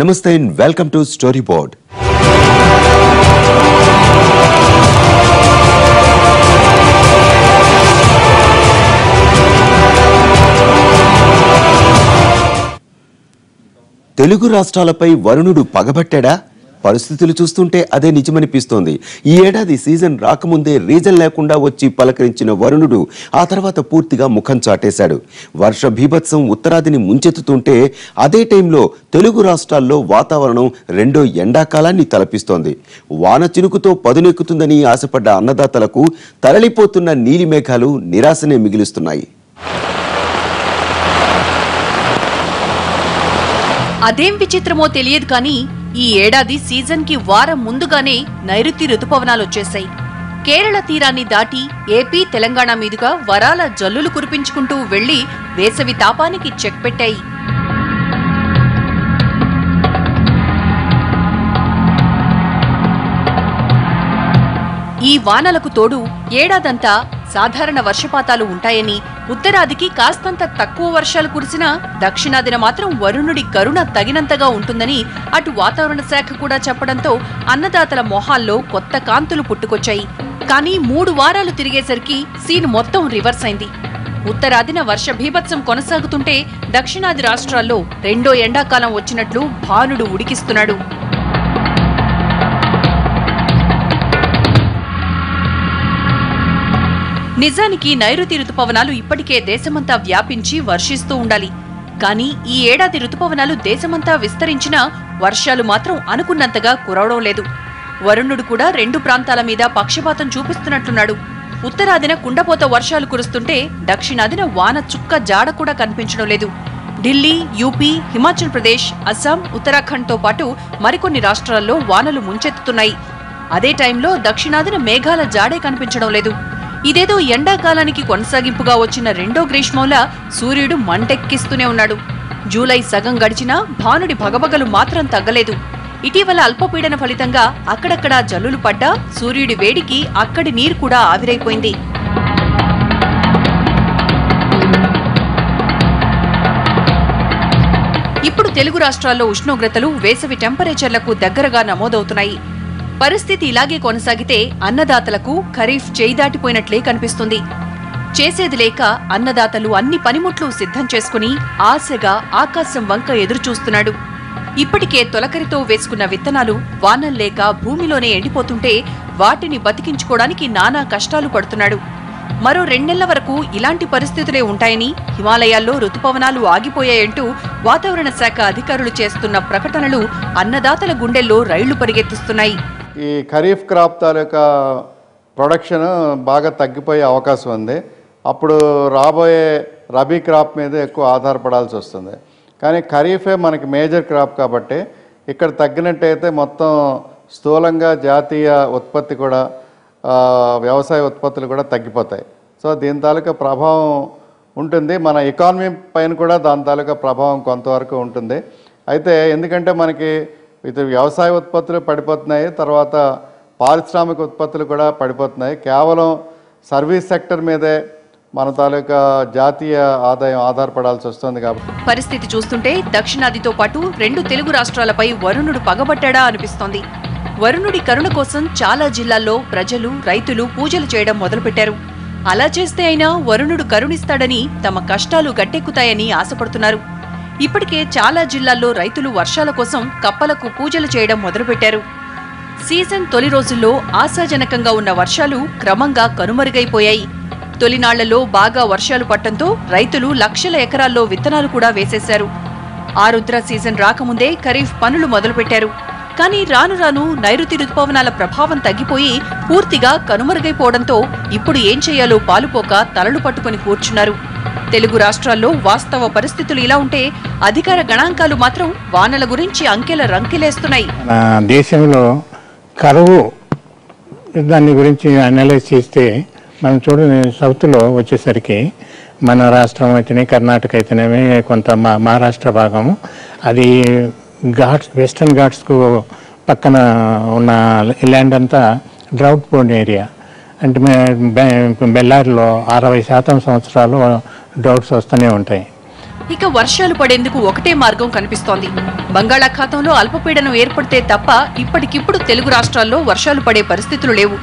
Namaste and welcome to Storyboard. Telugu రాష్ట్రాలపై వరుణుడు పగబట్టాడా? పరిస్థితులు చూస్తుంటే అదే నిజమనిపిస్తోంది. ఈ ఏడాది సీజన్ రాకముందే రీజన్ లేకుండా వచ్చి పలకరించిన వరుణుడు ఆ తర్వాత పూర్తిగా ముఖం చాటేశాడు. వర్ష బీభత్సం ఉత్తరాదిని ముంచెత్తుతుంటే అదే టైంలో తెలుగు రాష్ట్రాల్లో వాతావరణం రెండో ఎండాకాలాన్ని తలపిస్తోంది. వాన చినుకుతో పదునెక్కుతుందని ఆశపడ్డ అన్నదాతలకు తరలిపోతున్న నీలి మేఘాలు నిరాశనే మిగిలిస్తున్నాయి. అదేం విచిత్రమో తెలియదు కానీ ఈ ఏడాది సీజన్ కి వారం ముందుగానే నైరుతి రుతుపవనాలు వచ్చేశాయి. కేరళ తీరాన్ని దాటి ఏపీ తెలంగాణ మీదుగా వరాల జల్లులు కురిపించుకుంటూ వెళ్లి వేసవి తాపానికి చెక్ పెట్టాయి. ఈ వానలకు తోడు ఏడాదంతా సాధారణ వర్షపాతాలు ఉంటాయని, ఉత్తరాదికి కాస్తంత తక్కువ వర్షాలు కురిసినా దక్షిణాదిన మాత్రం వరుణుడి కరుణ తగినంతగా ఉంటుందని అటు వాతావరణ శాఖ కూడా చెప్పడంతో అన్నదాతల మొహాల్లో కొత్త కాంతులు పుట్టుకొచ్చాయి. కానీ 3 వారాలు తిరిగేసరికి సీన్ మొత్తం రివర్స్ అయింది. ఉత్తరాదిన వర్ష బీభత్సం కొనసాగుతుంటే దక్షిణాది రాష్ట్రాల్లో రెండో ఎండాకాలం వచ్చినట్లు భానుడు ఉడికిస్తున్నాడు. నిజానికి నైరుతి రుతుపవనాలు ఇప్పటికే దేశమంతా వ్యాపించి వర్షిస్తూ ఉండాలి. కానీ ఈ ఏడాది రుతుపవనాలు దేశమంతా విస్తరించినా వర్షాలు మాత్రం అనుకున్నంతగా కురవడం లేదు. వరుణుడు కూడా 2 ప్రాంతాల మీద పక్షపాతం చూపిస్తున్నట్లున్నాడు. ఉత్తరాదిన కుండపోత వర్షాలు కురుస్తుంటే దక్షిణాదిన వాన చుక్క జాడ కూడా కనిపించడం లేదు. ఢిల్లీ, యూపీ, హిమాచల్ ప్రదేశ్, అస్సాం, ఉత్తరాఖండ్తో పాటు మరికొన్ని రాష్ట్రాల్లో వానలు ముంచెత్తుతున్నాయి. అదే టైంలో దక్షిణాదిన మేఘాల జాడే కనిపించడం లేదు. ఇదేదో ఎండాకాలానికి కొనసాగింపుగా వచ్చిన రెండో గ్రీష్మంలా సూర్యుడు మంటెక్కిస్తూనే ఉన్నాడు. జూలై సగం గడిచినా భానుడి భగభగలు మాత్రం తగ్గలేదు. ఇటీవల అల్పపీడన ఫలితంగా అక్కడక్కడా జల్లులు పడ్డా సూర్యుడి వేడికి అక్కడి నీరు కూడా ఆవిరైపోయింది. ఇప్పుడు తెలుగు రాష్ట్రాల్లో ఉష్ణోగ్రతలు వేసవి టెంపరేచర్లకు దగ్గరగా నమోదవుతున్నాయి. పరిస్థితి ఇలాగే కొనసాగితే అన్నదాతలకు ఖరీఫ్ చేయి దాటిపోయినట్లే కనిపిస్తుంది. చేసేది లేక అన్నదాతలు అన్ని పనిముట్లు సిద్ధం చేసుకుని ఆశగా ఆకాశం వంక ఎదురుచూస్తున్నాడు. ఇప్పటికే తొలకరితో వేసుకున్న విత్తనాలు వానల్లేక భూమిలోనే ఎండిపోతుంటే వాటిని బతికించుకోవడానికి నానా కష్టాలు పడుతున్నాడు. మరో 2 నెలల వరకు ఇలాంటి పరిస్థితులే ఉంటాయని, హిమాలయాల్లో రుతుపవనాలు ఆగిపోయాయంటూ వాతావరణ శాఖ అధికారులు చేస్తున్న ప్రకటనలు అన్నదాతల గుండెల్లో రైళ్లు పరిగెత్తిస్తున్నాయి. ఈ ఖరీఫ్ క్రాప్ తాలూకా ప్రొడక్షన్ బాగా తగ్గిపోయే అవకాశం ఉంది. అప్పుడు రాబోయే రబీ క్రాప్ మీద ఎక్కువ ఆధారపడాల్సి వస్తుంది. కానీ ఖరీఫే మనకి మేజర్ క్రాప్ కాబట్టి ఇక్కడ తగ్గినట్టయితే మొత్తం స్థూలంగా జాతీయ ఉత్పత్తి కూడా, వ్యవసాయ ఉత్పత్తులు కూడా తగ్గిపోతాయి. సో దీని తాలూకా ప్రభావం ఉంటుంది. మన ఎకానమీ పైన కూడా దాని తాలూకా ప్రభావం కొంతవరకు ఉంటుంది. అయితే ఎందుకంటే మనకి ఇది వ్యవసాయ ఉత్పత్తులు పడిపోతున్నాయి, తర్వాత పారిశ్రామిక ఉత్పత్తులు కూడా పడిపోతున్నాయి. కేవలం సర్వీస్ సెక్టర్ మీదే మన తాలూకా జాతీయ ఆదాయం ఆధారపడాల్సి వస్తుంది. కాబట్టి పరిస్థితి చూస్తుంటే దక్షిణాదితో పాటు 2 తెలుగు రాష్ట్రాలపై వరుణుడు పగబట్టాడా అనిపిస్తోంది. వరుణుడి కరుణ కోసం చాలా జిల్లాల్లో ప్రజలు, రైతులు పూజలు చేయడం మొదలుపెట్టారు. అలా చేస్తే అయినా వరుణుడు కరుణిస్తాడని, తమ కష్టాలు గట్టెక్కుతాయని ఆశపడుతున్నారు. ఇప్పటికే చాలా జిల్లాల్లో రైతులు వర్షాల కోసం కప్పలకు పూజలు చేయడం మొదలుపెట్టారు. సీజన్ తొలి రోజుల్లో ఆశాజనకంగా ఉన్న వర్షాలు క్రమంగా కనుమరుగైపోయాయి. తొలినాళ్లలో బాగా వర్షాలు పట్టడంతో రైతులు లక్షల ఎకరాల్లో విత్తనాలు కూడా వేసేశారు. ఆరుద్ర సీజన్ రాకముందే ఖరీఫ్ పనులు మొదలుపెట్టారు. కానీ రాను రాను నైరుతి రుతుపవనాల ప్రభావం తగ్గిపోయి పూర్తిగా కనుమరుగైపోవడంతో ఇప్పుడు ఏం చేయాలో పాలుపోక తలలు పట్టుకుని కూర్చున్నారు. తెలుగు రాష్ట్రాల్లో వాస్తవ పరిస్థితులు ఇలా ఉంటే అధికార గణాంకాలు మాత్రం వానల గురించి అంకెల రంకెలేస్తున్నాయి. దేశంలో కరువు దాని గురించి అనలైజ్ చేస్తే మనం చూడండి, సౌత్లో వచ్చేసరికి మన రాష్ట్రం అయితేనే, కర్ణాటక అయితేనేమి, కొంత మహారాష్ట్ర భాగము, అది ఘాట్స్, వెస్టర్న్ ఘాట్స్కు పక్కన ఉన్న ల్యాండ్ అంతా డ్రౌట్ ప్రోన్ ఏరియా. అంటే బెల్లారిలో 60% సంవత్సరాలు డ్రౌట్స్ వస్తూనే ఉంటాయి. ఇక వర్షాలు పడేందుకు ఒకటే మార్గం కనిపిస్తోంది. బంగాళాఖాతంలో అల్పపీడనం ఏర్పడితే తప్ప ఇప్పటికిప్పుడు తెలుగు రాష్ట్రాల్లో వర్షాలు పడే పరిస్థితులు లేవు.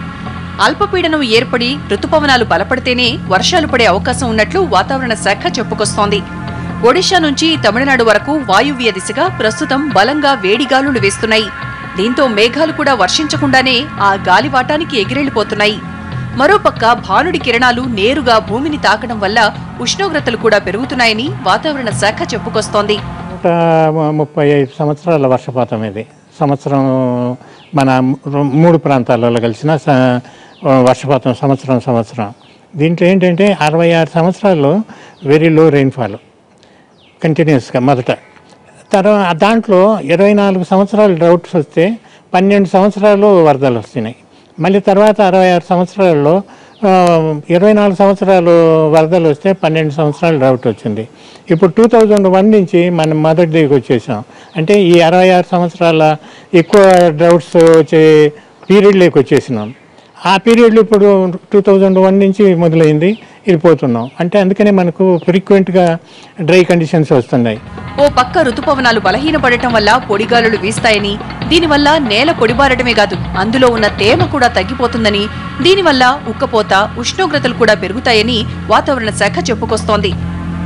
అల్పపీడనం ఏర్పడి రుతుపవనాలు బలపడితేనే వర్షాలు పడే అవకాశం ఉన్నట్లు వాతావరణ శాఖ చెప్పుకొస్తోంది. ఒడిషా నుంచి తమిళనాడు వరకు వాయువ్య దిశగా ప్రస్తుతం బలంగా వేడిగాలులు వేస్తున్నాయి. దీంతో మేఘాలు కూడా వర్షించకుండానే ఆ గాలివాటానికి ఎగిరెళ్లిపోతున్నాయి. మరోపక్క భానుడి కిరణాలు నేరుగా భూమిని తాకడం వల్ల ఉష్ణోగ్రతలు కూడా పెరుగుతున్నాయని వాతావరణ శాఖ చెప్పుకొస్తోంది. 135 సంవత్సరాల వర్షపాతం ఇది. సంవత్సరం మన 3 ప్రాంతాలలో కలిసిన వర్షపాతం సంవత్సరం. దీంట్లో ఏంటంటే 66 సంవత్సరాల్లో వెరీ లో రెయిన్ఫాల్ కంటిన్యూస్గా మొదట. తర్వాత దాంట్లో 24 సంవత్సరాలు డ్రౌట్స్ వస్తే 12 సంవత్సరాలు వరదలు వస్తున్నాయి. మళ్ళీ తర్వాత 66 సంవత్సరాల్లో 24 సంవత్సరాలు వరదలు వస్తే 12 సంవత్సరాలు డ్రౌట్ వచ్చింది. ఇప్పుడు 2001 నుంచి మనం మొదటి దిగుకు వచ్చేసాం. అంటే ఈ 66 సంవత్సరాల ఎక్కువ డ్రౌట్స్ వచ్చే పీరియడ్లోకి వచ్చేసినాం. ఆ పీరియడ్లో ఇప్పుడు 2001 నుంచి మొదలైంది, వెళ్ళిపోతున్నాం. అంటే అందుకనే మనకు ఫ్రీక్వెంట్గా డ్రై కండిషన్స్ వస్తున్నాయి. ఓ పక్క రుతుపవనాలు బలహీనపడటం వల్ల పొడిగాలులు వీస్తాయని, దీనివల్ల నేల పొడిబారటమే కాదు అందులో ఉన్న తేమ కూడా తగ్గిపోతుందని, దీనివల్ల ఉక్కపోత, ఉష్ణోగ్రతలు కూడా పెరుగుతాయని వాతావరణ శాఖ చెప్పుకొస్తోంది.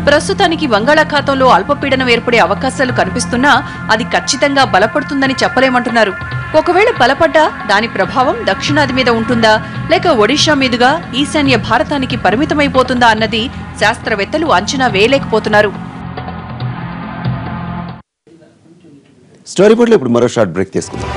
ప్రస్తుతానికి బంగాళాఖాతంలో అల్పపీడనం ఏర్పడే అవకాశాలు కనిపిస్తున్నా అది ఖచ్చితంగా బలపడుతుందని చెప్పలేమంటున్నారు. ఒకవేళ బలపడ్డా దాని ప్రభావం దక్షిణాది మీద ఉంటుందా, లేక ఒడిషా మీదుగా ఈశాన్య భారతానికి పరిమితమైపోతుందా అన్నది శాస్త్రవేత్తలు అంచనా వేయలేకపోతున్నారు. స్టోరీ బోర్డులో ఇప్పుడు మరో షార్ట్ బ్రేక్ తీసుకుందాం.